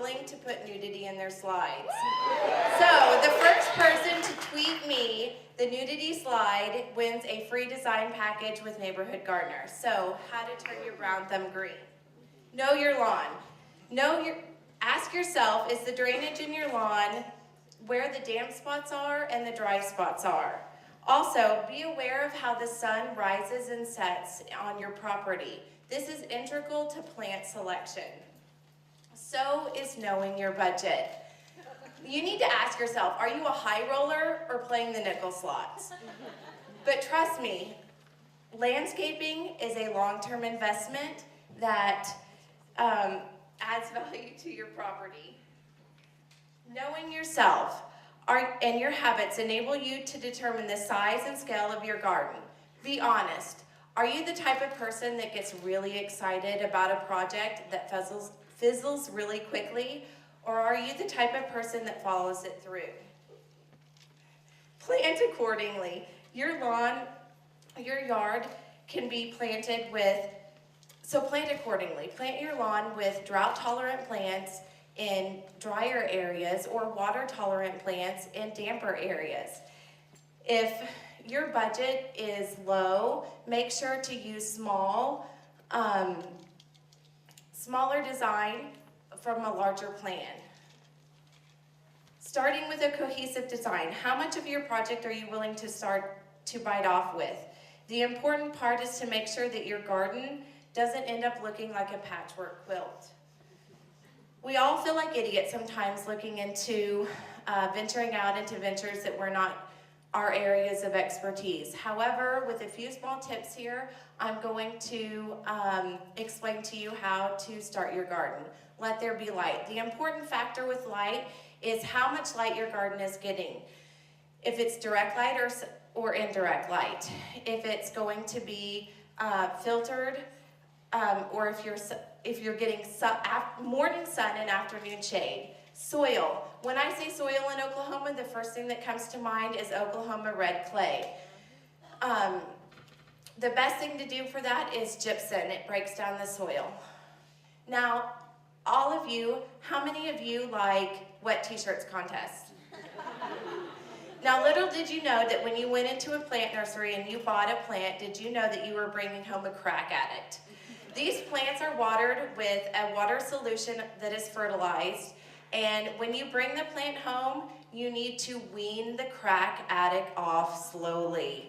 willing to put nudity in their slides. So the first person to tweet me the nudity slide wins a free design package with Neighborhood Gardener. So how to turn your brown thumb green. Know your lawn. Ask yourself, is the drainage in your lawn where the damp spots are and the dry spots are? Also, be aware of how the sun rises and sets on your property. This is integral to plant selection. So is knowing your budget. You need to ask yourself, are you a high roller or playing the nickel slots? But trust me, landscaping is a long-term investment that adds value to your property. Knowing yourself and your habits enable you to determine the size and scale of your garden. Be honest. Are you the type of person that gets really excited about a project that fizzles really quickly? Or are you the type of person that follows it through? Plant accordingly. Your yard can be planted with, so plant accordingly. Plant your lawn with drought-tolerant plants in drier areas or water-tolerant plants in damper areas. If your budget is low, make sure to use smaller design from a larger plan. Starting with a cohesive design, how much of your project are you willing to start to bite off with? The important part is to make sure that your garden doesn't end up looking like a patchwork quilt. We all feel like idiots sometimes looking into venturing out into ventures that were not our areas of expertise. However, with a few small tips here, I'm going to explain to you how to start your garden. Let there be light. The important factor with light is how much light your garden is getting. If it's direct light or indirect light. If it's going to be filtered, or if you're getting morning sun and afternoon shade. Soil. When I say soil in Oklahoma, the first thing that comes to mind is Oklahoma red clay. The best thing to do for that is gypsum. It breaks down the soil. Now, all of you, how many of you like wet t-shirts contests? Now, little did you know that when you went into a plant nursery and you bought a plant, did you know that you were bringing home a crack addict? These plants are watered with a water solution that is fertilized, and when you bring the plant home, you need to wean the crack addict off slowly.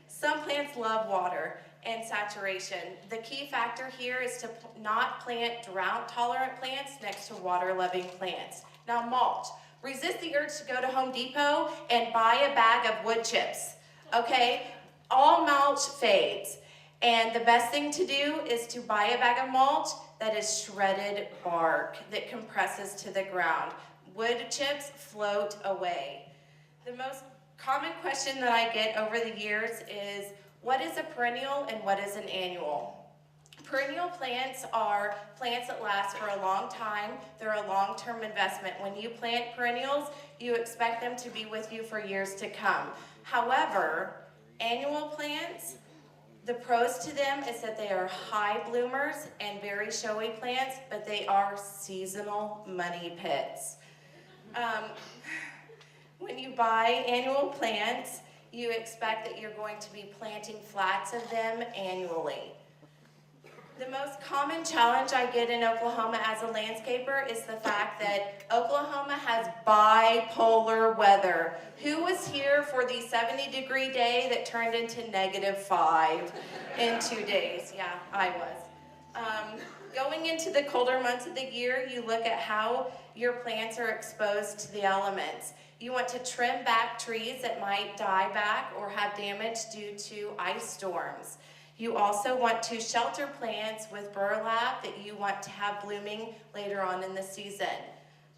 Some plants love water and saturation. The key factor here is to not plant drought-tolerant plants next to water-loving plants. Now, mulch. Resist the urge to go to Home Depot and buy a bag of wood chips, okay? All mulch fades, and the best thing to do is to buy a bag of mulch that is shredded bark that compresses to the ground. Wood chips float away. The most common question that I get over the years is, what is a perennial and what is an annual? Perennial plants are plants that last for a long time. They're a long-term investment. When you plant perennials, you expect them to be with you for years to come. However, annual plants, the pros to them is that they are high bloomers and very showy plants, but they are seasonal money pits. When you buy annual plants, you expect that you're going to be planting flats of them annually. The most common challenge I get in Oklahoma as a landscaper is the fact that Oklahoma has bipolar weather. Who was here for the 70-degree day that turned into -5 in 2 days? Yeah, I was. Going into the colder months of the year, you look at how your plants are exposed to the elements. You want to trim back trees that might die back or have damage due to ice storms. You also want to shelter plants with burlap that you want to have blooming later on in the season.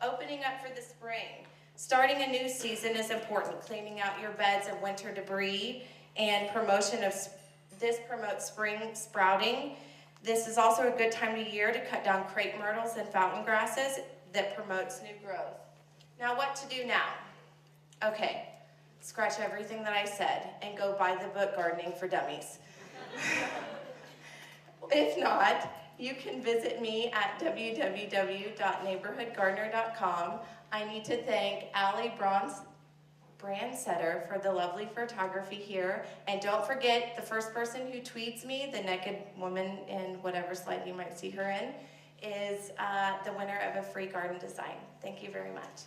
Opening up for the spring. Starting a new season is important. Cleaning out your beds of winter debris and this promotes spring sprouting. This is also a good time of year to cut down crepe myrtles and fountain grasses that promotes new growth. Now, what to do now? Okay, scratch everything that I said and go buy the book Gardening for Dummies. If not, You can visit me at www.neighborhoodgardener.com. I need to thank Allie Brandsetter for the lovely photography here. And don't forget, the first person who tweets me, the naked woman in whatever slide you might see her in, is the winner of a free garden design. Thank you very much.